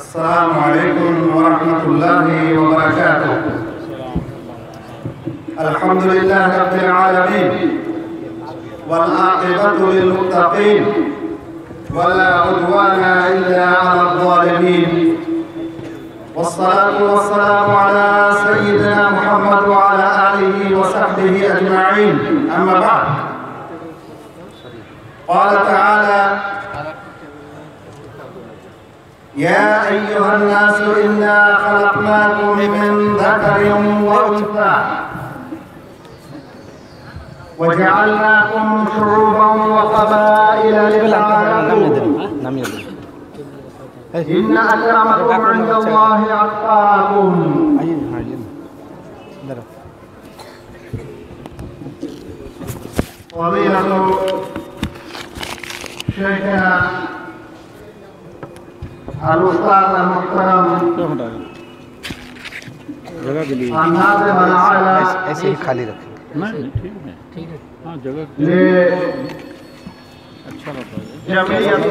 السلام عليكم ورحمة الله وبركاته. الحمد لله رب العالمين والعاقبة للمتقين ولا عدوان إلا على الظالمين، والصلاة والسلام على سيدنا محمد وعلى آله وصحبه أجمعين. أما بعد، قال تعالى: يا أيها الناس إنا خلقناكم من ذكر وأنثى وجعلناكم شعوبا وقبائل لتعارفوا إن أكرمكم عند الله أتقاكم. فضيلة شيخنا الأستاذ المحترم الناظم الأعلى ऐसे ही खाली रखें। ठीक है हाँ जगह अच्छा रहता है। जमीयत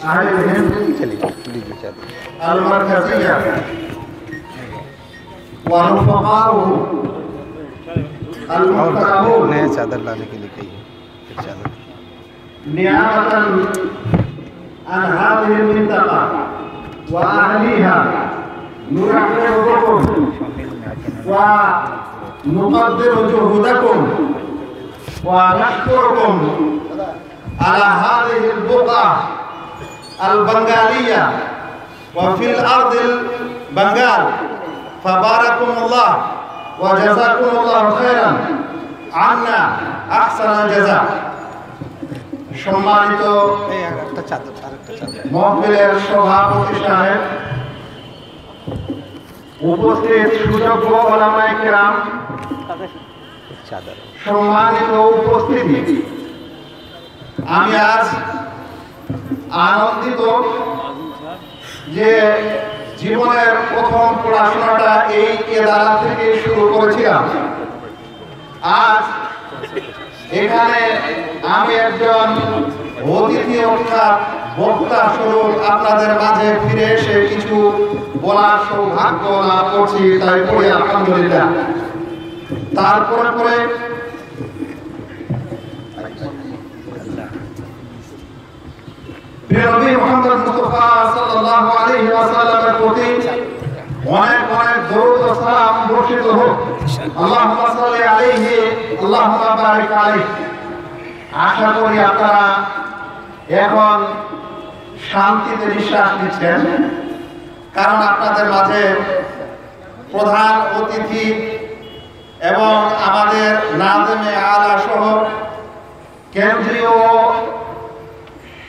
अहल हिंद चलिए लीजिए चादर। المركزية ورفقاؤه और المحترمون नया चादर लाने के लिए कहिए। फिर चादर نيابة عن هذه المنطقة وأهليها نرحب بكم ونقدر جهودكم ونشكركم على هذه البقعة البنغالية وفي الأرض البنغال، فباركم الله وجزاكم الله خيرا عنا أحسن الجزاء. সম্মানিত এই আরেকটা চাদর মহফিলের সভাপতি সাহেব, উপস্থিত সুযোগ্য ওলামায়ে কেরাম, চাদর সম্মানিত উপস্থিতি, আমি আজ আনন্দিত যে জীবনের প্রথম পড়াশোনাটা এই কেদারা থেকে শুরু করেছিলাম। আজ এখানে আমি একজন অতিথি অর্থাৎ বক্তা স্বরূপ আপনাদের মাঝে ফিরে এসে কিছু বলার সৌভাগ্য লাভ করছি, তাই পড়ি আলহামদুলিল্লাহ। তারপরে প্রিয় নবী মুহাম্মদ মুস্তাফা সাল্লাল্লাহু আলাইহি ওয়াসাল্লামের প্রতি অনেক অনেক দরুদ ও সালাম বর্ষিত হোক। আল্লাহুম্মা সাল্লি আলাইহি আল্লাহুম্মা বারিক আলাইহি। আশা করি আপনারা এখন শান্তিতে নিঃশ্বাস নিচ্ছেন, কারণ আপনাদের মাঝে প্রধান অতিথি এবং আমাদের নাজেমে আলা সহ কেন্দ্রীয়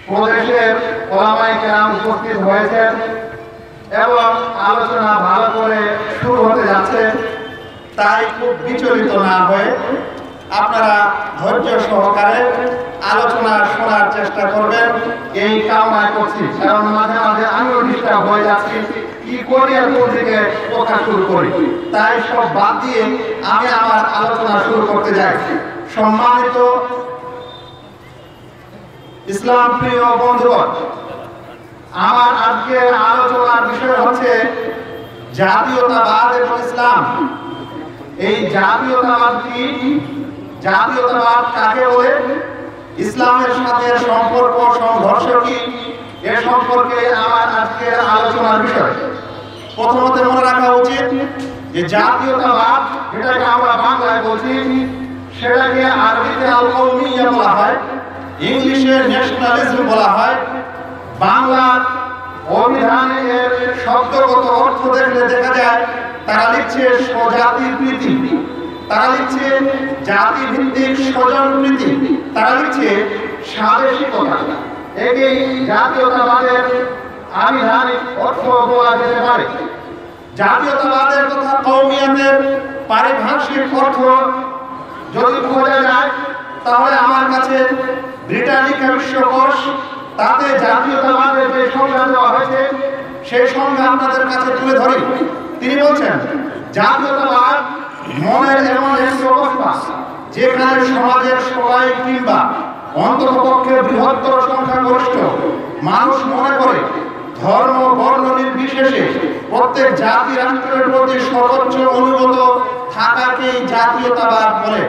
প্রদেশের ওলামায়ে কেরাম উপস্থিত হয়েছেন এবং আলোচনা ভালো করে শুরু হতে যাচ্ছে। তাই খুব বিচলিত না হয়ে আপনারা ধৈর্য সহকারে আলোচনা শোনার চেষ্টা করবেন, এই কামনা করছি। কারণ মাঝে মাঝে আমিও ডিস্টার্ব হয়ে যাচ্ছি, কি করি আর কোন দিকে কথা শুরু করি। তাই সব বাদ দিয়ে আমি আমার আলোচনা শুরু করতে যাই। সম্মানিত ইসলাম প্রিয় বন্ধুগণ, আমার আজকের আলোচনার বিষয় হচ্ছে জাতীয়তাবাদ এবং ইসলাম। এই জাতীয়তাবাদ কি, জাতীয়তাবাদ কাকে বলে, ইসলামের সাথে সম্পর্ক সংঘর্ষ কি, এ সম্পর্কে আমার আজকের আলোচনার বিষয়। প্রথমত মনে রাখা উচিত যে জাতীয়তাবাদ যেটাকে আমরা বাংলায় বলছি, সেটাকে আরবিতে আল-কওমিয়্যা বলা হয়, ইংলিশে ন্যাশনালিজম বলা হয়। বাংলার অভিধানে এর শব্দগত অর্থ দেখলে দেখা যায় তারা লিখছে স্বজাতির প্রীতি, তারা লিখছে জাতিভিত্তিক স্বজন প্রীতি, তারা লিখছে স্বাদেশিকতা। একেই জাতীয়তাবাদের আবিধানিক অর্থ বলা যেতে পারে। জাতীয়তাবাদের তথা কওমিয়াতের পারিভাষিক অর্থ যদি বোঝা যায়, তাহলে আমার কাছে ব্রিটানিকা বিশ্বকোষ, তাতে জাতীয়তাবাদের যে সংজ্ঞা দেওয়া হয়েছে সেই সংজ্ঞা আপনাদের কাছে তুলে ধরি। তিনি বলছেন, জাতীয়তাবাদ মনের এমন একটি অবস্থা যেখানে সমাজের সবাই কিংবা অন্ততপক্ষে বৃহত্তর সংখ্যাগরিষ্ঠ মানুষ মনে করে ধর্ম বর্ণ নির্বিশেষে প্রত্যেক জাতি রাষ্ট্রের প্রতি সর্বোচ্চ অনুগত থাকাকেই জাতীয়তাবাদ বলে।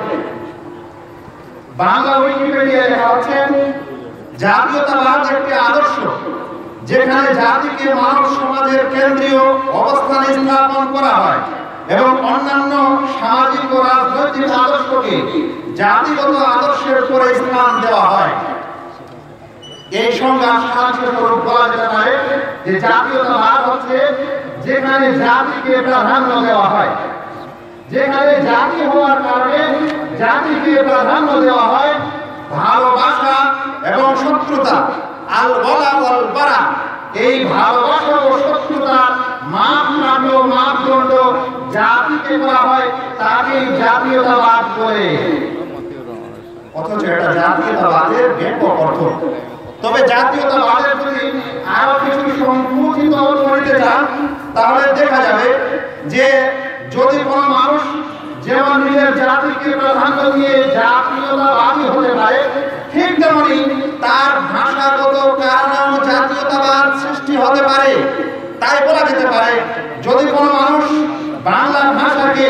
বাংলা উইকিপিডিয়ায় লেখা হচ্ছে, জাতীয়তাবাদ একটি আদর্শ যেখানে জাতিকে মানব সমাজের কেন্দ্রীয় অবস্থানে স্থাপন করা হয় এবং অন্যান্য সামাজিক ও রাজনৈতিক আদর্শকে জাতিগত আদর্শের উপরে স্থান দেওয়া হয়। এই সংজ্ঞা সারাংশস্বরূপ বলা যেতে পারে যে জাতীয়তাবাদ হচ্ছে যেখানে জাতিকে প্রাধান্য দেওয়া হয়, যেখানে জাতি হওয়ার কারণে জাতিকে প্রাধান্য দেওয়া হয়। ভালোবাসা এবং শত্রুতা, আল ওয়ালা ওয়াল বারা, এই ভালোবাসা ও শত্রুতার মাপদণ্ড জাতিকে বলা হয়, তাকেই জাতীয়তাবাদ বলে। অথচ এটা জাতীয়তাবাদের ব্যাপক অর্থ। তবে জাতীয়তাবাদের যদি আরো কিছু সংকুচিত করতে চান তাহলে দেখা যাবে যে যদি কোনো মানুষ যেমন নিজের জাতিকে প্রাধান্য দিয়ে জাতীয়তাবাদী হতে পারে, ঠিক তেমনি তার ভাষাগত কারণেও জাতীয়তাবাদ সৃষ্টি হতে পারে। তাই বলা যেতে পারে যদি কোনো মানুষ বাংলা ভাষাকে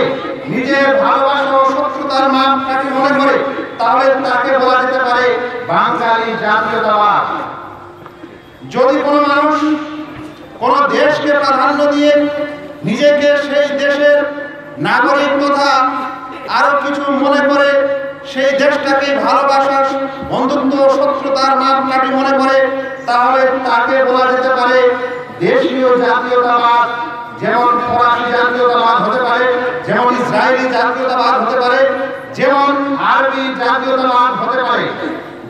নিজের ভালোবাসা ও শত্রুতার মাপকাঠি মনে করে তাহলে তাকে বলা যেতে পারে বাঙালি জাতীয়তাবাদ। যদি কোনো মানুষ কোন দেশকে প্রাধান্য দিয়ে নিজেকে সেই দেশের নাগরিক তথা আরো কিছু মনে করে সেই দেশটাকে ভালোবাসার বন্ধুত্ব শত্রুতার মাপকাঠি মনে করে তাহলে তাকে বলা যেতে পারে দেশীয় জাতীয়তাবাদ। যেমন ফরাসি জাতীয়তাবাদ হতে পারে, যেমন ইসরায়েলি জাতীয়তাবাদ হতে পারে, যেমন আরবি জাতীয়তাবাদ হতে পারে।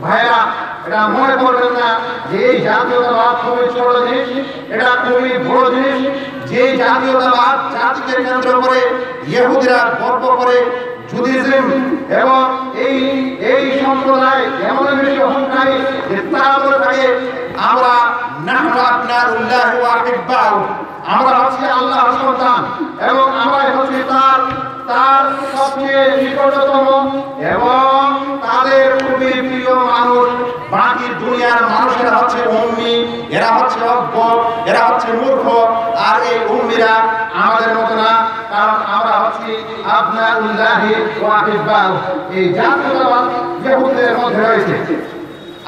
ভাইরা, এটা মনে করবেন না যে এই জাতীয়তাবাদ খুবই ছোট জিনিস, এটা খুবই বড় জিনিস। যে জাতীয়তাবাদ জাতিকে কেন্দ্র করে ইহুদিরা গর্ব করে, জুডিজম এবং এই সম্প্রদায় এমন বেশি অহংকারী যে তারা বলে থাকে আমরা নাহনু আবনাউল্লাহি ওয়া আহিব্বাহু, আমরা হচ্ছি আল্লাহর সন্তান এবং আমরা হচ্ছি তার সবচেয়ে নিকটতম এবং তাদের খুবই প্রিয় মানুষ। বাকি দুনিয়ার মানুষেরা হচ্ছে উম্মি, এরা হচ্ছে অজ্ঞ, এরা হচ্ছে মূর্খ। আর এই উম্মিরা আমাদের মতো না, কারণ আমরা হচ্ছি আবনাউল্লাহি ওয়া আহিব্বাহু। এই জাতীয়তাবাদ ইহুদিদের মধ্যে রয়েছে।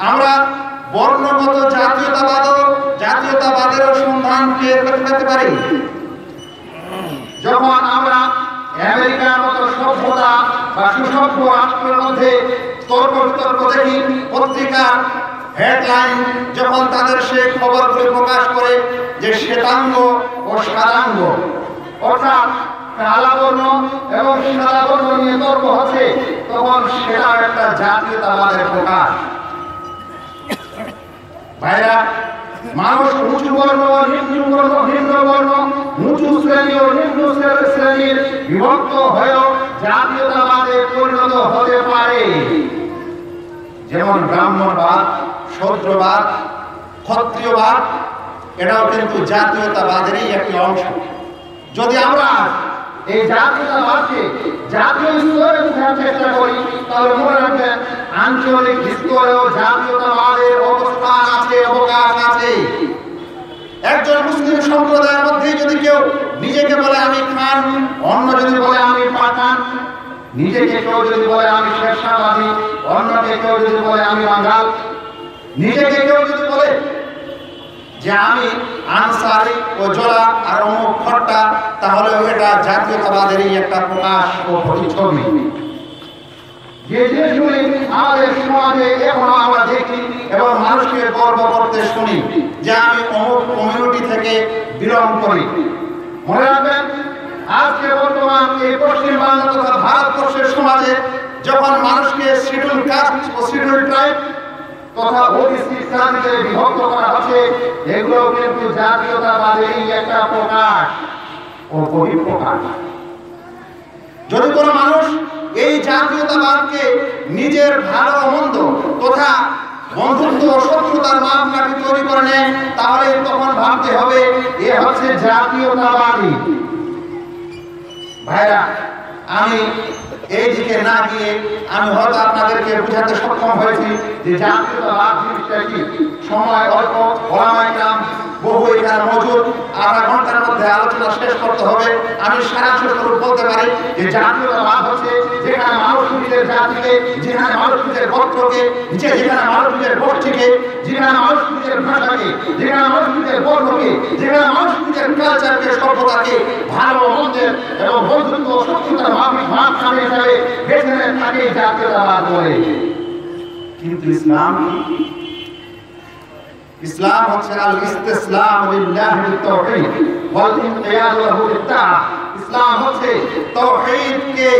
আমরা বর্ণগত জাতীয়তাবাদের সন্ধান পেতে পারি যখন আমরা আমেরিকার মতো সভ্যতা বা সুসভ্য রাষ্ট্রের মধ্যে তর্ক বিতর্ক দেখি। পত্রিকার হেডলাইন যখন তাদের সেই খবরগুলি প্রকাশ করে যে শ্বেতাঙ্গ ও সাদাঙ্গ, অর্থাৎ কালা বর্ণ এবং সাদা বর্ণ নিয়ে তর্ক হচ্ছে, তখন সেটা একটা জাতীয়তাবাদের প্রকাশ। ভাইরা, মানুষ উঁচু বর্ণ, নিম্ন বর্ণ, উঁচু শ্রেণী ও নিম্ন শ্রেণীর বিভক্ত হয়েও জাতীয়তাবাদে পরিণত হতে পারে। যেমন ব্রাহ্মণবাদ, শূদ্রবাদ, ক্ষত্রিয়বাদ, এটাও কিন্তু জাতীয়তাবাদেরই একটি অংশ। যদি আমরা এই জাতীয়তাবাদকে জাতীয় স্তরে বোঝার চেষ্টা করি তাহলে মনে রাখবেন আঞ্চলিক স্তরেও জাতীয়তাবাদের অবস্থান আছে, অবকাশ আছে। একজন মুসলিম সম্প্রদায়ের মধ্যে যদি কেউ নিজেকে বলে আমি খান, অন্য যদি বলে আমি পাঠান, নিজেকে কেউ যদি বলে আমি শেরশাহবাদী, অন্যকে কেউ যদি বলে আমি বাঙাল, নিজেকে কেউ যদি বলে যে আমি আনসারি ও জোলা আর অমুক খট্টা, তাহলে এটা জাতীয়তাবাদেরই একটা প্রকাশ ও প্রতিচ্ছবি। যে জিনিসগুলি আমাদের সমাজে এখনো আমরা দেখি এবং মানুষকে গর্ব করতে শুনি যে আমি অমুক কমিউনিটি থেকে বিলং করি। মনে রাখবেন আজকে বর্তমান এই পশ্চিম বাংলা তথা ভারতবর্ষের সমাজে যখন মানুষকে শিডিউল কাস্ট ও শিডিউল ট্রাইব তথা ওবিসি শ্রেণীতে বিভক্ত করা হচ্ছে, এগুলো কিন্তু জাতীয়তাবাদেরই একটা প্রকাশ ও বহিঃপ্রকাশ। যদি কোনো মানুষ এই জাতীয়তাবাদকে নিজের ভালো মন্দ তথা বন্ধুত্ব ও শত্রুতার মাপকাঠি তৈরি করে নেয় তাহলে তখন ভাবতে হবে এ হচ্ছে জাতীয়তাবাদী। ভাইরা, আমি এই দিকে না গিয়ে আমি হয়তো আপনাদেরকে বোঝাতে সক্ষম হয়েছি যে জাতীয়তাবাদ জিনিসটা কি। সময় অল্প, ওলামায়ে কেরাম বহু এখানে মজুদ, আধা ঘন্টার মধ্যে আলোচনা শেষ করতে হবে। আমি সারাংশ স্বরূপ বলতে পারি যে জাতীয়তাবাদ হচ্ছে যেখানে মানুষ নিজের জাতিকে, যেখানে মানুষ নিজের গোত্রকে, যেখানে মানুষ নিজের গোষ্ঠীকে, যেখানে মানুষ নিজের ভাষাকে, যেখানে মানুষ নিজের বর্ণকে, যেখানে মানুষ নিজের কালচারকে, সভ্যতাকে ভালো মন্দের এবং বন্ধুত্ব শত্রুতার মাঝখানে হিসাবে বেছে নেয়, তাকে জাতীয়তাবাদ বলে। কিন্তু ইসলাম হচ্ছে আল ইসতিসলাম লিল্লাহি বিত তাওহীদ ওয়াল ইনকিয়াদ লাহু বিত তাআহ। ইসলাম হচ্ছে তাওহীদকে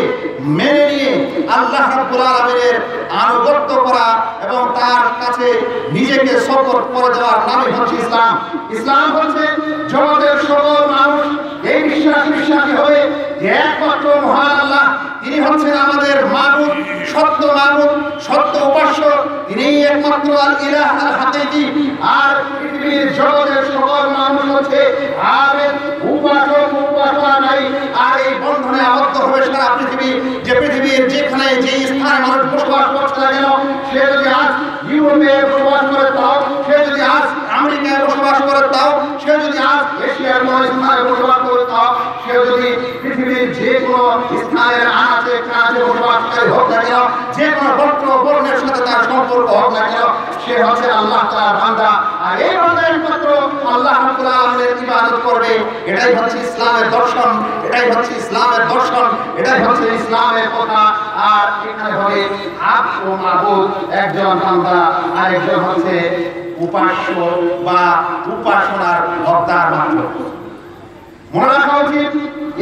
মেনে নিয়ে আল্লাহ রাব্বুল আলামিনের আনুগত্য করা এবং তার কাছে নিজেকে সমর্পণ করে দেওয়ার নামই হচ্ছে ইসলাম। ইসলাম হচ্ছে জগতের সকল মানুষ এই বিশ্বাসী হবে যে একমাত্র মহান আল্লাহ, তিনি হচ্ছেন আমাদের মাবুদ, সত্য মাবুদ, সত্য উপাস্য, তিনি একমাত্র আল ইলাহ আল হাকিকি। আর পৃথিবীর জগতের সকল মানুষ হচ্ছে আবেদ, উপাসক, উপাসনা নাই। আর এই বন্ধনে আবদ্ধ হবে সারা পৃথিবী। যে পৃথিবীর যেখানে যে স্থানে মানুষ বসবাস করছে না কেন, সে যদি আজ ইউরোপে বসবাস করে তাও, সে যদি আজ আমেরিকায় বসবাস করে তাও, সে যদি আজ এশিয়ার কোনো স্থানে বসবাস করে তাও, সে যদি পৃথিবীর যে কোনো স্থানের আনাচে কানাচে বসবাসকারী হোক না কেন, যে কোনো গোত্র বর্ণের সাথে তার সম্পর্ক হোক না কেন, সে হচ্ছে আল্লাহ তাআলার বান্দা। আর এই বান্দা একমাত্র আল্লাহ রাব্বুল আলামিনের ইবাদত করবে। এটাই হচ্ছে ইসলামের দর্শন, এটাই হচ্ছে ইসলামের দর্শন, এটাই হচ্ছে ইসলামের কথা। আর এখানে হবে আব্দ ও মাবুদ, একজন বান্দা আর একজন হচ্ছে উপাস্য বা উপাসনার হকদার মাত্র। মনে রাখা উচিত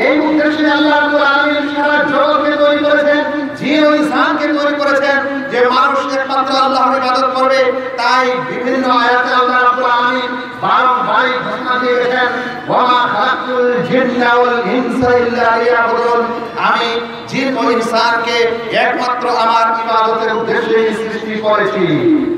এই উদ্দেশ্যে আল্লাহ রাব্বুল আলামিন সারা জগৎকে তৈরি করেছেন, জিন ও ইনসানকে তৈরি করেছেন যে মানুষ একমাত্র আল্লাহর ইবাদত করবে। তাই বিভিন্ন আয়াতে আল্লাহ রাব্বুল আলামিন বারংবার ঘোষণা দিয়ে গেছেন, ওয়া মা খালাকুল জিন্না ওয়াল ইনসা ইল্লা লিয়াবুদুন, আমি জিন ও ইনসানকে একমাত্র আমার ইবাদতের উদ্দেশ্যে সৃষ্টি করেছি।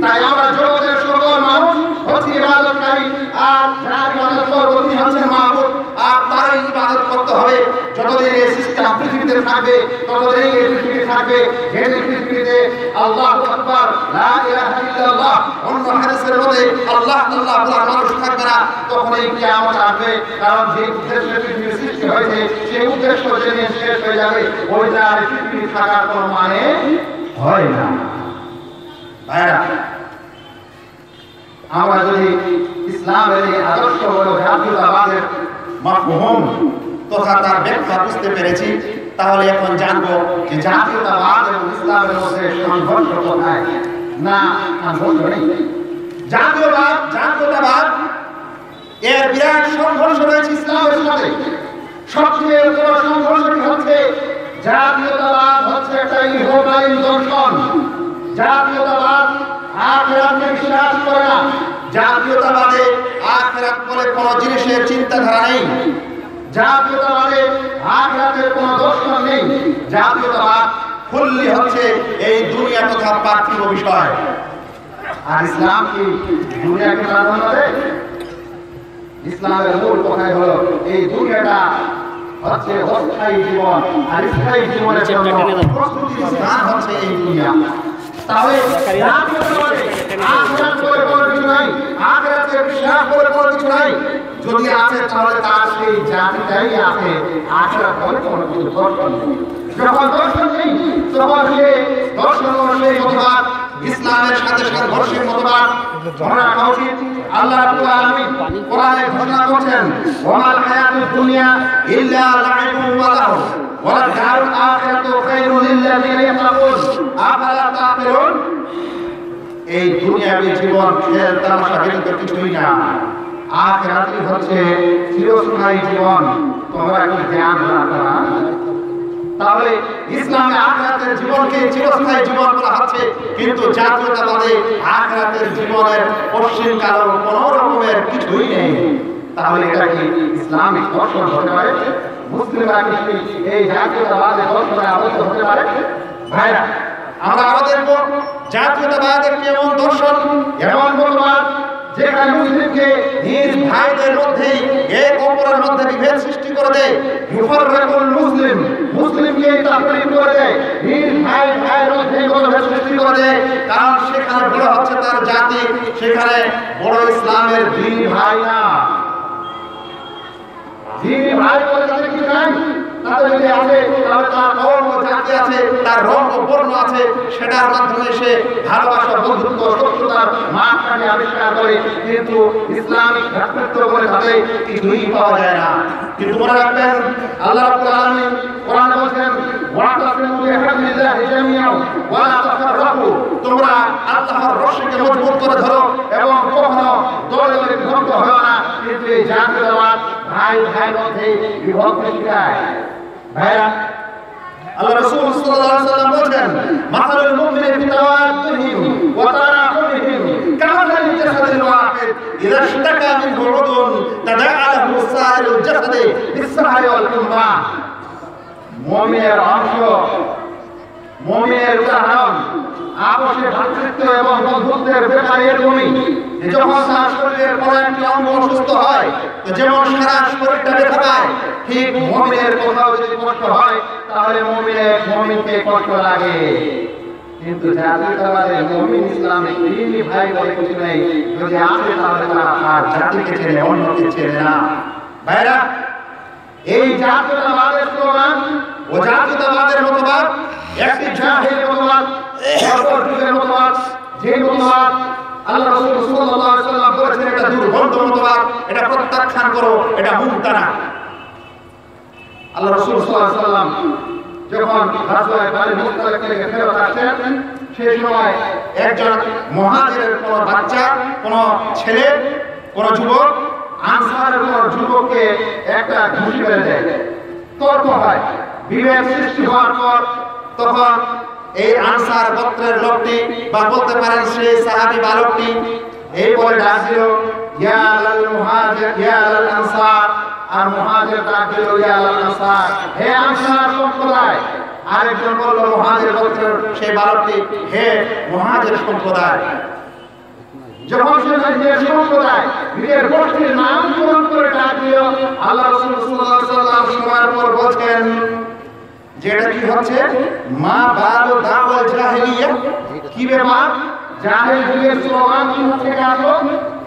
তাই আমরা জগতের সকল মানুষ হচ্ছে ইবাদতকারী, আর যার ইবাদত করব তিনি হচ্ছেন মাবুদ, আর তারই ইবাদত করতে হবে। যতদিন এই সিস্টেম পৃথিবীতে থাকবে ততদিন এই পৃথিবী থাকবে। যেদিন পৃথিবীতে আল্লাহু আকবার, লা ইলাহা ইল্লাল্লাহ, অন্য হাদিসের মধ্যে আল্লাহ আল্লাহ বলার মানুষ থাকবে না, তখনই কিয়ামত আসবে। কারণ যে উদ্দেশ্যে পৃথিবীর সৃষ্টি হয়েছে সেই উদ্দেশ্য যেদিন শেষ হয়ে যাবে, ওই আর পৃথিবী থাকার কোনো মানে হয় না। ভাইরা, আমরা যদি ইসলামের এই আদর্শ হলো জাতীয়তাবাদের মাফহুম তথা তার ব্যাখ্যা বুঝতে পেরেছি, তাহলে এখন জানবো যে জাতীয়তাবাদ এবং ইসলামের মধ্যে সংঘর্ষ কোথায়। না, সংঘর্ষ নেই। জাতীয়তাবাদ এর বিরাট সংঘর্ষ রয়েছে ইসলামের সাথে। সবচেয়ে বড় সংঘর্ষটি হচ্ছে জাতীয়তাবাদ হচ্ছে একটা ইহকালীন দর্শন। জাতীয়তাবাদ আখিরাতে বিশ্বাস করে না। জাতীয়তাবাদে আখিরাত বলে কোনো জিনিসের চিন্তাধারা নেই। জাতীয়তাবাদে আখিরাতের কোনো দর্শন নেই। জাতীয়তাবাদ ফুললি হচ্ছে এই দুনিয়া তথা পার্থিব বিষয়। আর ইসলাম কি দুনিয়াকে প্রাধান্য দেয়? ইসলামের মূল কথাই হলো এই দুনিয়াটা হচ্ছে অস্থায়ী জীবন, আর স্থায়ী জীবনের জন্য প্রস্তুতির স্থান হচ্ছে এই দুনিয়া। তাহলে জাতীয়তাবাদে আখিরাত বলে কোনো কিছু নাই, আখিরাতে বিশ্বাস বলে কোনো কিছু নাই। যদি আছে তাহলে তার সেই জাতিটাই আছে, আখিরাত বলে কোনো কিছু দর্শন নেই। যখন দর্শন নেই তখন সে দর্শন সেই মতবাদ ইসলামের সাথে সংঘর্ষের মতবাদ। মনে রাখা উচিত আল্লাহ রাব্বুল আলামিন কোরআনে ঘোষণা করেছেন, ওয়া মাল হায়াতুদ দুনিয়া ইল্লা লাইবুন ওয়া লাহু ওয়া দারুল আখিরাতু খায়রুল লিল্লাযিনা ইয়াত্তাকুন আফালা তাকিলুন। এই দুনিয়াবী জীবন খেল তামাশা কিন্তু কিছুই না, আখিরাতই হচ্ছে চিরস্থায়ী জীবন। তোমরা কি ধ্যান রাখো না? তাহলে ইসলামে আখিরাতের জীবনকে চিরস্থায়ী জীবন বলা হচ্ছে, কিন্তু জাতীয়তাবাদে আখিরাতের জীবনের পশ্চিম কালো কোনো রকমের কিছুই নেই। তাহলে এটা কি ইসলামিক দর্শন হতে পারে? মুসলিমরা কি এই জাতীয়তাবাদের দর্শনে আবদ্ধ হতে পারে? ভাইরা, আমরা আরো দেখবো জাতীয়তাবাদের কেমন দর্শন, এমন মতবাদ যেখানে মুসলিমকে নিজ ভাইদের মধ্যে এক অপরের মধ্যে বিভেদ সৃষ্টি করে দেয়। ইউফাররিকুল মুসলিম, মুসলিমকে তাফরীক করে দেয়, নিজ ভাইয়ের মধ্যে মতভেদ সৃষ্টি করে দেয়। কারণ সেখানে বলা হচ্ছে তার জাতি, সেখানে বড় ইসলামের দ্বীনি ভাই না। দ্বীনি ভাই বলে তাদের কিছু নাই, তাদের যদি আছে তাহলে তার কর্ম জাতি আছে, তার রং ও বর্ণ আছে, সেটার মাধ্যমে সে ভালোবাসা, বন্ধুত্ব, শত্রুতার মাপকাঠি আবিষ্কার করে। কিন্তু ইসলামিক ভ্রাতৃত্ব বলে তাদের কিছুই পাওয়া যায় না। কিন্তু মনে রাখবেন, আল্লাহ রাব্বুল আলামিন কোরআনে বলেন, ওয়াতাসিমু বিহাবলিল্লাহি জামিআন ওয়া লা তাফাররাকু, তোমরা আল্লাহর রশিকে মজবুত করে ধরো এবং কখনো দলে দলে বিভক্ত হও না। কিন্তু এই জাতীয়তাবাদ ভাই ভাইয়ের মধ্যে বিভক্তি শিখায়। ভাইরা, আল্লাহ রাসূল সাল্লাল্লাহু আলাইহি ওয়াসাল্লাম বলেন, মাসালুল মুমিনি ফি তাওয়াদ্দুহিম ওয়া তারাহুমিহিম কামাসালিল জাসাদিল ওয়াহিদ ইযা ইশতাকা মিনহু উদুন তাদাআ লাহু সাইরুল জাসাদি বিস-সাহরি ওয়াল হুম্মা। মুমিনের অংশ, মুমিনের উদাহরণ আপসে ভ্রাতৃত্ব এবং বন্ধুত্বের ব্যাপারে এরকমই। যখন তার শরীরের কোনো একটি অঙ্গ অসুস্থ হয়, তো যেমন সারা শরীরটা ব্যথা পায়, ঠিক মুমিনের কোথাও যদি কষ্ট হয় তাহলে মুমিনকে কষ্ট লাগে। কিন্তু জাতীয়তাবাদে মুমিন ইসলামে দ্বীনি ভাই বলে কিছু নেই। যদি আসে তাহলে তারা আর জাতিকে চেনে, অন্যকে চেনে না। ভাইরা, এই জাতীয়তাবাদের স্লোগান ও জাতীয়তাবাদের মতবাদ একটি জাহেলি মতবাদ, যুগের মতবাদ, যে মতবাদ আল্লাহ রাসূল সাল্লাল্লাহু আলাইহি ওয়াসাল্লাম বলেছেন এটা দুর্ভোগ মতবাদ, এটা প্রত্যাখ্যান করো, এটা মুনকার। আল্লাহ রাসূল সাল্লাল্লাহু আলাইহি ওয়াসাল্লাম যখন গাজওয়ায়ে বানি মুসতালিক থেকে ফেরত আসেন, সেই সময় একজন মুহাজিরের কোন বাচ্চা, কোন ছেলে, কোন যুবক আনসারের কোন যুবককে একটা ঘুষি মেরে দেয়। তর্ক হয়, বিভেদ সৃষ্টি হওয়ার পর তখন এই আনসার গোত্রের লোকটি, বা বলতে পারেন সেই সাহাবী বালকটি, এই বলে ডাক দিল, ইয়া আলাল মুহাজির ইয়া আলাল আনসার। আর মুহাজির ডাক দিল, ইয়া আলাল আনসার, হে আনসার সম্প্রদায়। আরেকজন বলল মুহাজির গোত্রের সেই বালকটি, হে মুহাজির সম্প্রদায়। যখন সে নিজের সম্প্রদায়, নিজের গোষ্ঠীর নাম পূরণ করে ডাক দিল, আল্লাহ রাসূল সাল্লাল্লাহু আলাইহি ওয়াসাল্লাম সময়ের পর বলছেন যেটা কি হচ্ছে, মা বালু দাওয়াল জাহেলিয়া, কি ব্যাপার, জাহেল যুগের স্লোগান কি হচ্ছে,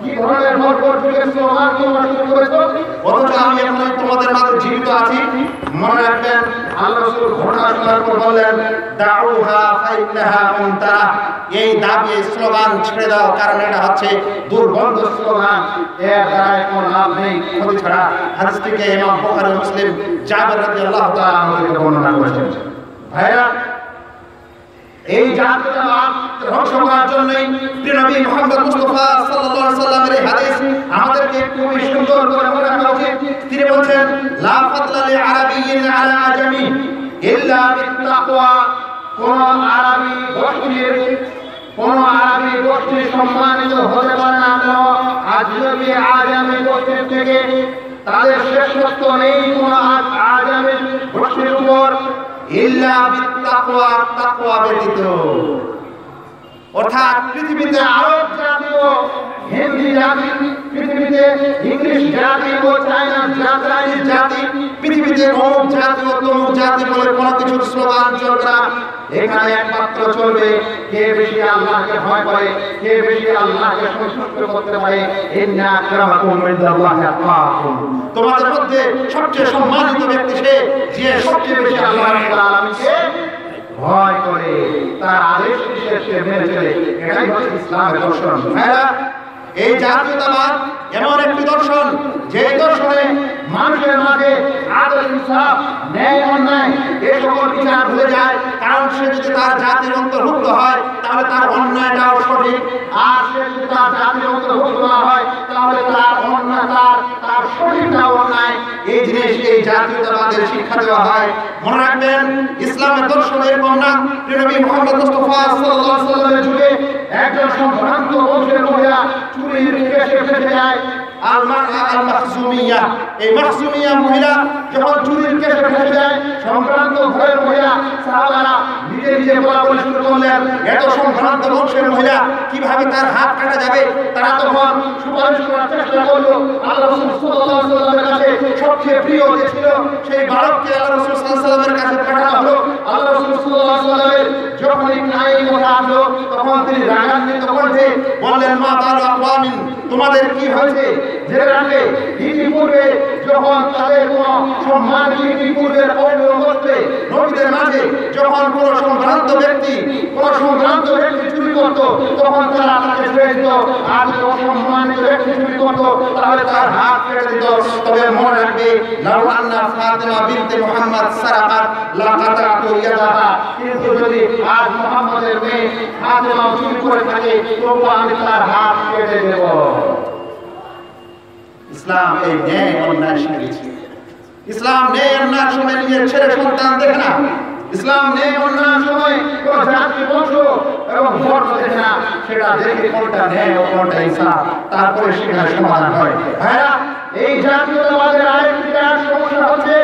কি ধরনের ভরপুর যুগের স্লোগান তোমরা শুরু করেছো, অথচ আমি এখন তোমাদের মাঝে জীবিত আছি। মনে রাখবেন, আল্লাহ রাসূল ঘটনা শোনার পর বললেন, দাউহা ফাইন্নাহা মুনতারা, এই দাবি, এই স্লোগান ছেড়ে দাও, কারণ এটা হচ্ছে দুর্গন্ধ স্লোগান, এর দ্বারা কোনো লাভ নেই, ক্ষতি ছাড়া। হাদিসটিকে ইমাম বুখারী ও মুসলিম জাবের রাদিয়াল্লাহু তাআলা থেকে বর্ণনা করেছেন। ভাইরা, এই জাতীয়তাবাদ ধ্বংস করার জন্যই প্রিয় নবী মুহাম্মদ মুস্তাফা সাল্লাল্লাহু আলাইহি ওয়াসাল্লামের এই হাদিস আমাদেরকে খুবই সুন্দর করে মনে রাখা উচিত। তিনি বলছেন, লা ফাদলা লি আরাবিয়্যিন আলা আজামি ইল্লা বিত্তাকওয়া। কোন আরবি গোষ্ঠী সম্মানিত হতে পারে না কোন আজনবী আজামি গোষ্ঠীর থেকে। তাদের শ্রেষ্ঠত্ব নেই কোন আজামি গোষ্ঠীর উপর, ইল্লা বিত্তাকওয়া, তাকওয়া ব্যতীত। অর্থাৎ পৃথিবীতে আরব জাতি ও হিন্দি জাতি, পৃথিবীতে ইংলিশ জাতি ও চাইনিজ জাতি, পৃথিবীতে অমুক জাতি ও তমুক জাতি বলে কোনো কিছুর স্লোগান চলবে না। এখানে একমাত্র চলবে কে বেশি আল্লাহকে ভয় করে, কে বেশি আল্লাহকে সন্তুষ্ট করতে পারে। ইন্না আকরামাকুম ইনদাল্লাহি আতকাকুম, তোমাদের মধ্যে সবচেয়ে সম্মানিত ব্যক্তি সে যে সবচেয়ে বেশি আল্লাহ রাব্বুল আলামিনকে ভয় করে, তার আদেশ নিষেধকে মেনে চলে। এটাই হচ্ছে ইসলামের দর্শন। এই জাতীয়তাবাদ এমন একটি দর্শন, যে দর্শনে মানুষের মাঝে আদল, ইনসাফ, ন্যায়, অন্যায় এই সকল বিচার ভুলে যায়। কারণ সে যদি তার জাতির অন্তর্ভুক্ত হয় তাহলে তার অন্যায়টাও সঠিক, আর সে যদি তার জাতির অন্তর্ভুক্ত না হয় তাহলে তার অন্যায়, তার সঠিকটাও অন্যায়। এই জিনিস এই জাতীয়তাবাদের শিক্ষা দেওয়া হয়। মনে রাখবেন, ইসলামের দর্শন এরকম না। নবী মুহাম্মদ মুস্তাফা সাল্লাল্লাহু আলাইহি ওয়াসাল্লামের যুগে একজন সম্ভ্রান্ত বংশের মহিলা চুরির কেশে ফেসে যায়। আল-মাখজুমিয়া, এই মাখজুমিয়া মহিলা যখন চুরির কেশে ফেসে যায়, সম্ভ্রান্ত ঘরের মহিলা সাহাবারা নিজে নিজে বলা বলে শুরু করলেন, এত সম্ভ্রান্ত বংশের মহিলা কিভাবে তার হাত কাটা যাবে। তারা তখন সুপারিশ করার চেষ্টা করলো আল্লাহ রাসূল সাল্লাল্লাহু আলাইহি ওয়াসাল্লামের কাছে। সবচেয়ে প্রিয় যে ছিল সেই বালককে আল্লাহ রাসূল সাল্লাল্লাহু আলাইহি ওয়াসাল্লামের কাছে পাঠানো হলো। আল্লাহ রাসূল সাল্লাল্লাহু আলাইহি ওয়াসাল্লামের যখন এই কাহিনী কথা আসলো তখন তিনি রাগান্বিত কণ্ঠে বললেন, মা বালু আকওয়ামিন, তোমাদের কি হয়েছে? জেনে রাখে ইতিপূর্বে যখন তাদের কোন সম্মান ইতিপূর্বের পূর্বে নবীদের মাঝে যখন কোন সম্ভ্রান্ত ব্যক্তি চুরি করত তখন তারা তাকে ছেড়ে দিত, আর যদি অসম্মানিত ব্যক্তি চুরি করত তাহলে তার হাত কেটে দিত। তবে মনে রাখবে, লাউ আন্না ফাতিমা বিনতে মুহাম্মদ সারাকাত লাকাতাতু ইয়াদাহা, কিন্তু যদি আজ মুহাম্মদের মেয়ে ফাতিমা চুরি করে থাকে তবুও আমি তার হাত কেটে দেব। ইসলাম এই ন্যায় অন্যায় শিখিয়েছে। ইসলাম ন্যায় অন্যায়ের সময় নিজের ছেলে সন্তান দেখে না। ইসলাম ন্যায় অন্যায়ের সময় কোন জাতি বংশ এবং ধর্ম দেখে না, সেটা দেখে কোনটা ন্যায় ও কোনটা ইসলাম, তারপরে সেখানে সমাধান হয়। ভাইরা, এই জাতীয়তাবাদের আরেকটি সমস্যা হচ্ছে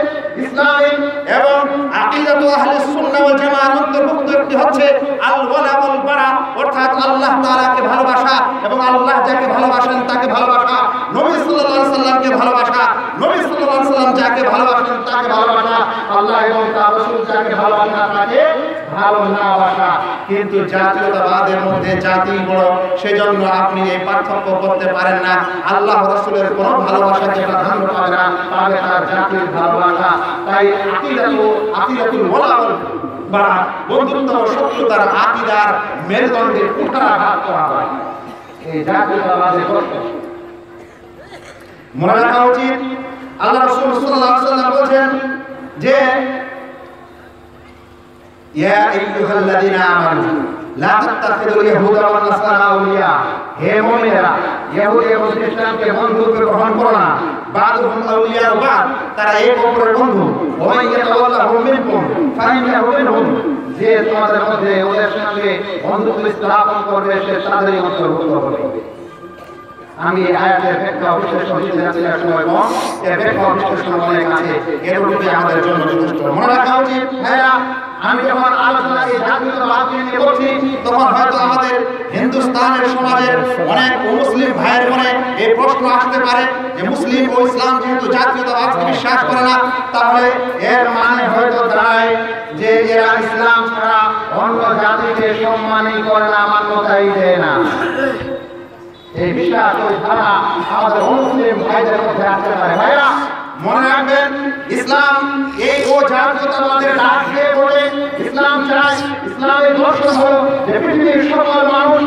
ইসলামী এবং আকিদাতু আহলে সুন্নাহ ওয়াল জামাআর অন্তর্ভুক্ত একটি হচ্ছে আল ওয়ালা ওয়াল বারা, অর্থাৎ আল্লাহ তাআলাকে ভালোবাসা এবং আল্লাহ যাকে ভালোবাসেন তাকে ভালোবাসা, নবী সাল্লাল্লাহু আলাইহি সাল্লামকে ভালোবাসা, নবী সাল্লাল্লাহু আলাইহি সাল্লাম যাকে ভালোবাসেন তাকে ভালোবাসা, আল্লাহ এবং তার রাসূল যাকে ভালোবাসা তাকে ভালোবাসা। কিন্তু জাতীয়তাবাদের মধ্যে জাতি বড়, সেজন্য আপনি এই পার্থক্য করতে পারেন না। আল্লাহ রাসূলের কোনো ভালোবাসাকে প্রাধান্য পাবে না, পাবে তার জাতির ভালোবাসা। তাই আকিদাতুল ওয়ালা ওয়াল বারা, বন্ধুত্ব ও শত্রুতার আকিদার মেরুদণ্ডে কুঠারাঘাত করা হয়। এই জাতীয়তাবাদের কষ্ট মনে রাখা উচিত। আল্লাহ রাসূল সাল্লাল্লাহু আলাইহি ওয়াসাল্লাম বলেছেন যে ইয়া আইয়ুহাল্লাযীনা আমানু লা তাত্তাখিযুল ইয়াহুদা ওয়ান নাসারা আউলিয়া, হে মুমিনেরা ইহুদি এবং খ্রিস্টানকে বন্ধু রূপে গ্রহণ করো না। বাদুহুম আউলিয়া বাদ, তারা এক অপরের বন্ধু। ওয়া মান ইয়াতাওয়াল্লাহুম মিনকুম ফাইন্নাহু মিনহুম, যে তোমাদের মধ্যে ওদের সঙ্গে বন্ধুত্ব স্থাপন করবে সে তাদেরই অন্তর্ভুক্ত হবে। আমি আয়াতের ব্যাখ্যা বিশ্লেষণ দিতে যাচ্ছি না, সময় কম। এর ব্যাখ্যা বিশ্লেষণ অনেক আছে, এটুকুই আমাদের জন্য যথেষ্ট। মনে রাখা উচিত ভাইরা, আমি যখন আলোচনা এই জাতীয়তাবাদ নিয়ে করছি তখন হয়তো আমাদের হিন্দুস্তানের সমাজের অনেক মুসলিম ভাইয়ের মনে এই প্রশ্ন আসতে পারে যে মুসলিম ও ইসলাম যেহেতু জাতীয়তাবাদকে বিশ্বাস করে না, তাহলে এর মানে হয়তো দাঁড়ায় যে এরা ইসলাম ছাড়া অন্য জাতিকে সম্মানই করে না, মান্যতাই দেয় না। এই বিশ্বাস ওই ধারণা আমাদের মুসলিম ভাইদের মধ্যে আসতে পারে। ভাইরা মনে রাখবেন, ইসলাম এই ও জাতীয়তাবাদের ডাক দিয়ে বলে ইসলাম চায়, ইসলামের দর্শন হলো যে পৃথিবীর সকল মানুষ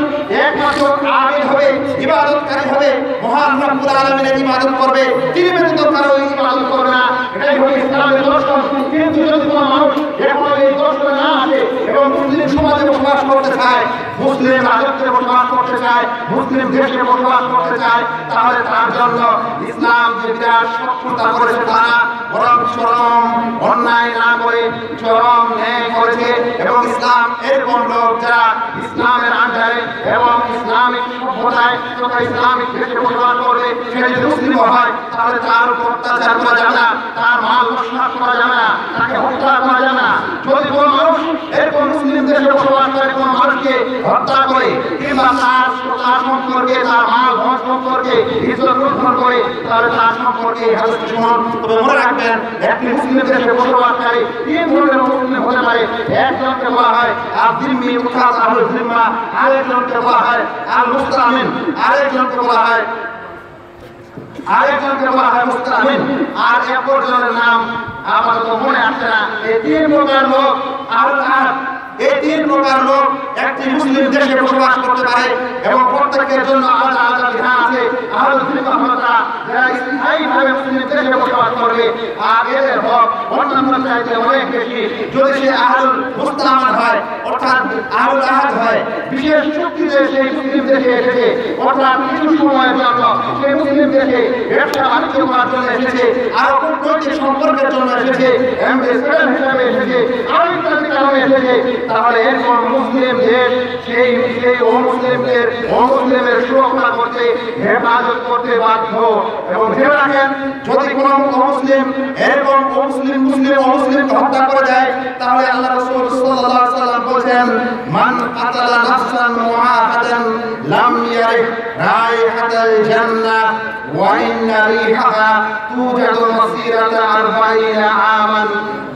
একমাত্র আবিদ হবে, ইবাদতকারী হবে, মহান রব্বুল আলামিনের ইবাদত করবে, তিনি ব্যতীত কারো ইবাদত করবে না। এটাই হলো ইসলামের দর্শন। কিন্তু যদি কোনো মানুষ এখন এই দর্শন না আসে এবং মুসলিম সমাজে বসবাস করতে চায়, মুসলিম রাজত্বে বসবাস করতে চায়, মুসলিম দেশে বসবাস করতে চায়, তাহলে তার জন্য ইসলাম যে বিরাট শত্রুতা করেছে তা না, বরং চরম অন্যায় না করে চরম ন্যায় করেছে। এবং ইসলাম এরকম লোক যারা ইসলামের আন্ডারে এবং ইসলামিক সভ্যতায় তথা ইসলামিক দেশে বসবাস করবে, সে যদি মুসলিম হয় তাহলে তার উপর অত্যাচার করা যাবে না, তার মাল নষ্ট করা যাবে না, তাকে হত্যা করা যাবে না। যদি কোনো মানুষ এরকম মুসলিম দেশে বসবাস করে কোনো মানুষকে হত্যা করে কিংবা তার সম্পর্কে, তার মাল ধন সম্পর্কে ইজ্জত লুণ্ঠন করে, তাহলে তার সম্পর্কে হাদিসটি শুনুন। তবে মনে রাখবেন, একটি মুসলিম দেশে বসবাসকারী তিন ধরনের মুসলিম হতে পারে। একজনকে বলা হয় আযিম্মি মুখাত আহলুল জিম্মা, আরেকজনকে বলা হয় আল মুস্তামিন, আরেকজনকে বলা হয় মুস্তামিন, আর একজনের নাম আপাতত মনে আসছে না। এই তিন প্রকার লোক আহলুল আহদ, এই তিন প্রকার লোক একটি মুসলিম দেশে বসবাস করতে পারে এবং প্রত্যেকের জন্য আলাদা আলাদা বিধান আছে। আহলুল জিম্মাহ যারা স্থায়ীভাবে মুসলিম দেশে বসবাস করবে, আর এদের হক অন্যান্য চাইতে অনেক বেশি। যদি সে আহলুল মুস্তামিন হয় অর্থাৎ আহলুল আহদ হয়, বিশেষ চুক্তিতে সেই মুসলিম দেশে এসেছে, অর্থাৎ কিছু সময়ের জন্য সেই মুসলিম দেশে ব্যবসা বাণিজ্য করার জন্য এসেছে, আর কূটনৈতিক সম্পর্কের জন্য এসেছে, অ্যাম্বাসেডর হিসাবে এসেছে, আর ইত্যাদি কারণে এসেছে, তাহলে এরকম মুসলিম দেশ সেই সেই অমুসলিমের সুরক্ষা করতে, হেফাজত করতে বাধ্য। এবং ভেবে রাখেন, যদি কোনো অমুসলিম এরকম অমুসলিমকে হত্যা করে দেয়, তাহলে আল্লাহ রাসূল সাল্লাল্লাহু আলাইহি ওয়াসাল্লাম বলেছেন, মান কাতালা নাফসান মুআহাদান লাম ইয়ারিহ রাইহাতাল জান্নাহ ওয়া ইন্না রিহাহা তুজাদু মাসিরাতা 40 আমান।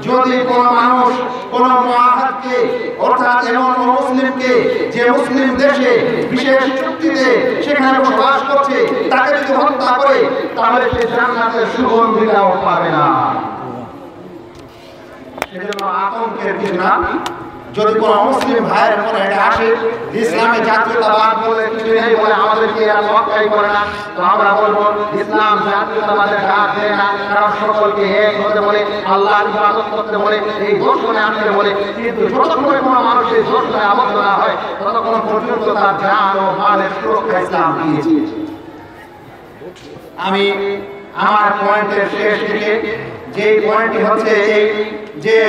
যদি কোনো মানুষ কোনো মুআহাদকে, অর্থাৎ এমন মুসলিমকে যে মুসলিম দেশে বিশেষ চুক্তিতে সেখানে বসবাস করছে, তাকে যদি হত্যা করে, তাহলে সে জান্নাতের সুগন্ধিটাও পাবে না। সেজন্য আতঙ্কের কিছু না। যদি কোনো মুসলিম ভাইয়ের মনে এটা আসে ইসলামে জাতীয়তাবাদ বলে কিছু নেই বলে আমাদেরকে এরা লক্ষ্যই করে না, তো আমরা বলবো ইসলাম জাতীয়তাবাদের ডাক দেয় না, কারণ সকলকে এক হতে বলে, আল্লাহর ইবাদত করতে বলে, এই দর্শনে আসতে বলে। কিন্তু যতক্ষণ কোনো মানুষ এই দর্শনে আবদ্ধ না হয়, ততক্ষণ পর্যন্ত তার জান ও মালের সুরক্ষা ইসলাম দিয়েছে। আমি আমার পয়েন্টের শেষ দিকে যে পয়েন্টটি হচ্ছে এই যে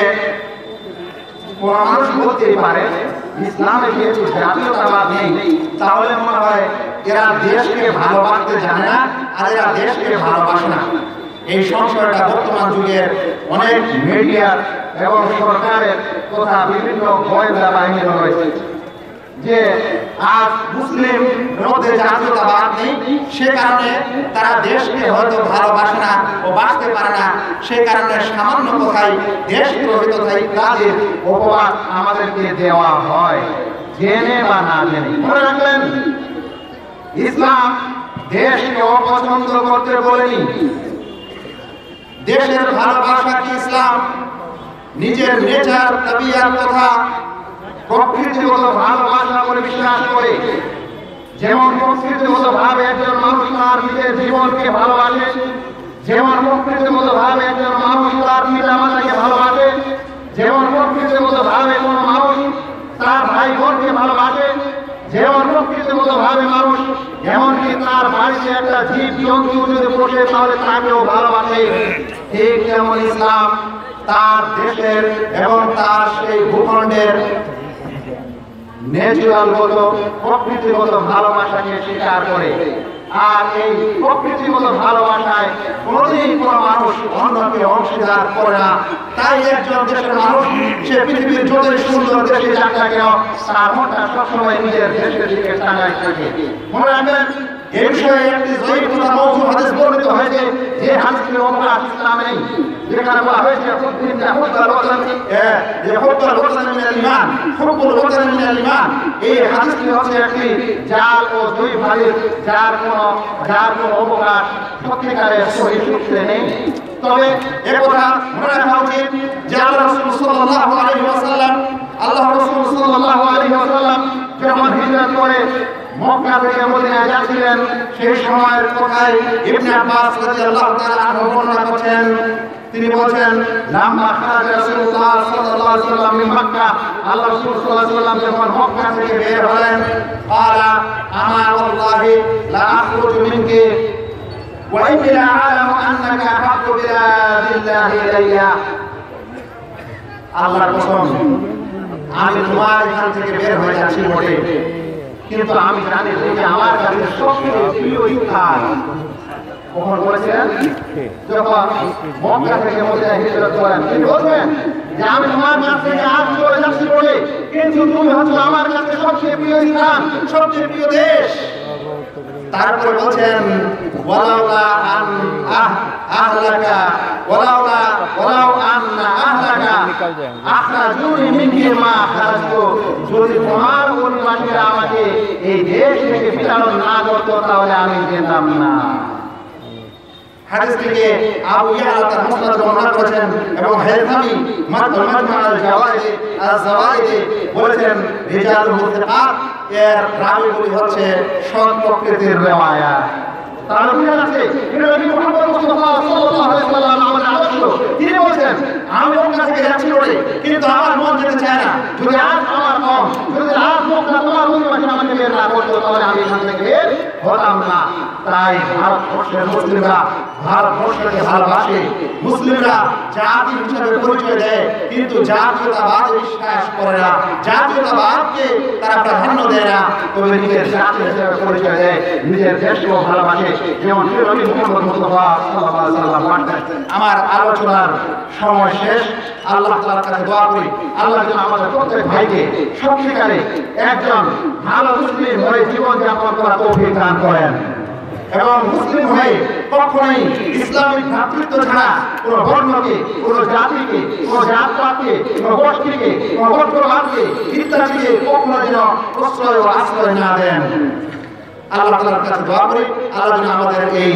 কোন মানুষ বলতেই পারে ইসলামে যেহেতু জাতীয়তাবাদ নেই, তাহলে মনে হয় এরা দেশকে ভালোবাসতে জানে না, আর এরা দেশকে ভালোবাসে না। এই সংশয়টা বর্তমান যুগের অনেক মিডিয়ার এবং সরকারের তথা বিভিন্ন গোয়েন্দা বাহিনীর রয়েছে যে আজ মুসলিম মধ্যে জাতীয়তাবাদ নেই, সে কারণে তারা দেশকে হয়তো ভালোবাসে না ও বাঁচতে পারে না। সে কারণে সামান্য কথাই দেশদ্রোহিতা ইত্যাদির অপবাদ আমাদেরকে দেওয়া হয়, জেনে বা না জেনে। মনে রাখবেন, ইসলাম দেশকে অপছন্দ করতে বলেনি। দেশের ভালোবাসা কি ইসলাম নিজের নেচার, তাবিয়াত তথা প্রকৃতিগত ভালোবাসা বলে বিশ্বাস করে। যেমন প্রকৃতিগত ভাবে একজন মানুষ তার নিজের জীবনকে ভালোবাসে, যেমন প্রকৃতিগত ভাবে একজন মানুষ তার পিতা মাতাকে ভালোবাসে, যেমন প্রকৃতিগত ভাবে কোনো মানুষ তার ভাই বোনকে ভালোবাসে, যেমন প্রকৃতিগত ভাবে মানুষ এমনকি তার বাড়িতে একটা জীব জন্তু যদি বসে তাহলে তাকেও ভালোবাসে, ঠিক যেমন ইসলাম তার দেশের এবং তার সেই ভূখণ্ডের ন্যাচুরালগত প্রকৃতিগত ভালোবাসাকে স্বীকার করে। আর এই প্রকৃতিগত ভালোবাসায় কোনোদিন কোনো মানুষ অন্যকে অংশীদার করে না। তাই একজন দেশের মানুষ সে পৃথিবীর যতই সুন্দর দেশে যাক না কেন, তার মনটা সবসময় নিজের দেশের দিকে টাঙায় থাকে। মনে রাখবেন, এই বিষয়ে একটি জয়ী তথা মওযূ হাদিস বর্ণিত হয়েছে, যে হাদিসের অবকাশ ইসলামে নেই, যেখানে বলা হয়েছে এই হাদিসটি হচ্ছে একটি জাল ও দুই ভাইয়ের যার কোনো অবকাশ সত্যিকারের সহি সূত্রে নেই। তবে একথা মনে রাখা উচিত যে আল্লাহ রাসূল সাল্লাল্লাহু আলাইহি ওয়াসাল্লাম যখন হিজরত করে মক্কা থেকে মদিনায় যাচ্ছিলেন, সেই সময়ের কথাই ইবনে আব্বাস রাদিয়াল্লাহু তাআলা আনহু বর্ণনা করছেন। তিনি বলেন, লাম্মা খারাজা রাসূলুল্লাহ সাল্লাল্লাহু আলাইহি ওয়াসাল্লাম মিন মক্কা, আল্লাহ রাসূল সাল্লাল্লাহু আলাইহি ওয়াসাল্লাম যখন মক্কা থেকে বের হলেন, ক্বালা আমা ওয়াল্লাহি লা আখরুজু মিনকি ওয়া ইন্নী লা আ'লামু আন্নাকা আহাব্বু বিলাদিল্লাহি ইলাইয়া। আল্লাহর কসম, আমি তোমার এখান থেকে বের হয়ে যাচ্ছি বটে, কিন্তু আমি জানি যে আমার কাছে সবচেয়ে প্রিয় স্থান কখন বলেছেন, যখন মক্কা থেকে মদিনায় হিজরত করেন। তিনি বলছেন যে আমি তোমার কাছ থেকে আজ চলে যাচ্ছি বলে, কিন্তু তুমি হচ্ছে আমার কাছে সবচেয়ে প্রিয় স্থান, সবচেয়ে প্রিয় দেশ। তারপরে বলছেন, ওয়ালাউলা আন আহলাকা ওয়ালাউ আন্না আহলাকা আখরাজুনি মিনকি মা খারাজতু, যদি তোমার অধিবাসীরা আমাকে এই দেশ থেকে বিতাড়ন না করতো তাহলে আমি যেতাম না। হাদিসটিকে আবু ইয়ালা তার মুসনাদে বর্ণনা করেছেন এবং হায়থামি মাজমা আল-জাওয়াইদে বলেছেন রিজালুহু সিকাত, এর রাবিগুলি হচ্ছে সৎ প্রকৃতির riwayat। তাহলে বুঝা যাচ্ছে নবী মুহাম্মদ মুস্তাফা সাল্লাল্লাহু আলাইহি ওয়াসাল্লাম আমাদের আদর্শ। তিনি বলেছেন, আমি মক্কা থেকে যাচ্ছি বলে, কিন্তু আমার মন যেতে চায় না। যদি আজ আমার মন, যদি আজ মক্কা তোমার অধিবাসী আমাকে বের না করতো, তাহলে আমি এখান থেকে বের হতাম না। তাই ভারতবর্ষের মুসলিমরা ভারতবর্ষকে ভালোবাসে, মুসলিমরা জাতি হিসেবে পরিচয় দেয়, কিন্তু জাতীয়তাবাদে বিশ্বাস করে না। জাতীয়তাবাদকে তারা প্রাধান্য দেয়। দেয় না, তবে নিজের জাতি হিসেবে পরিচয় দেয়, নিজের দেশকেও ভালোবাসে, যেমন নবী মুহাম্মদ মুস্তাফা সাল্লাল্লাহু আলাইহি ওয়াসাল্লাম বলেন। আমার আলোচনার সময় শেষ। আল্লাহ তাআলার কাছে দোয়া করি, আল্লাহ যেন আমাদের প্রত্যেক ভাইকে সত্যিকারে একজন ভালো মুসলিম হয়ে জীবন যাপন করার তৌফিক দান করেন এবং মুসলিম হয়ে কখনোই ইসলামিক ভ্রাতৃত্ব ছাড়া কোনো বর্ণকে, কোনো জাতিকে, কোনো জাতপাতকে, কোনো গোষ্ঠীকে, কোনো গোত্রবাদকে ইত্যাদিকে কখনো যেন প্রশ্রয় ও আশ্রয় না দেন। আল্লাহ তাআলার কাছে দোয়া করি, আল্লাহ যেন আমাদের এই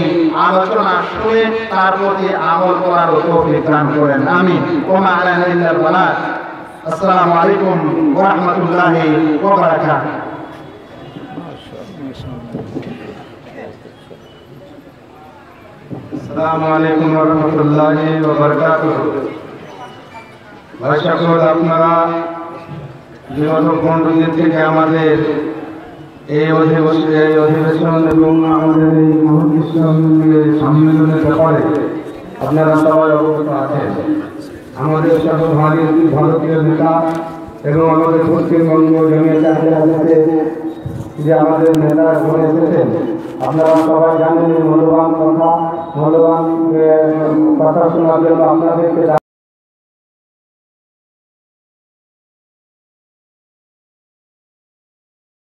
আলোচনা শুনে তার প্রতি আমল করার তৌফিক দান করেন। আমিন। ওয়া মা আলাইনা ইল্লাল বালাগ। আসসালামু আলাইকুম ওয়া রাহমাতুল্লাহি ওয়া বারাকাতুহু। আসসালামু আলাইকুম ওয়া রাহমাতুল্লাহি ওয়া বারাকাতুহু। ভাই সকল, আপনারা বিগত 15 দিন থেকে আমাদের এই অধিবেশন এবং আমাদের এই সম্মেলনের ব্যাপারে আপনারা সবাই অবগত আছেন। আমাদের ভারতীয় নেতা এবং আমাদের পশ্চিমবঙ্গ জমিয়তে আহলে হাদিসে যে আমাদের নেতা বলে এসেছেন, আপনারা সবাই জানেন মূল্যবান কথা শোনার জন্য আপনাদেরকে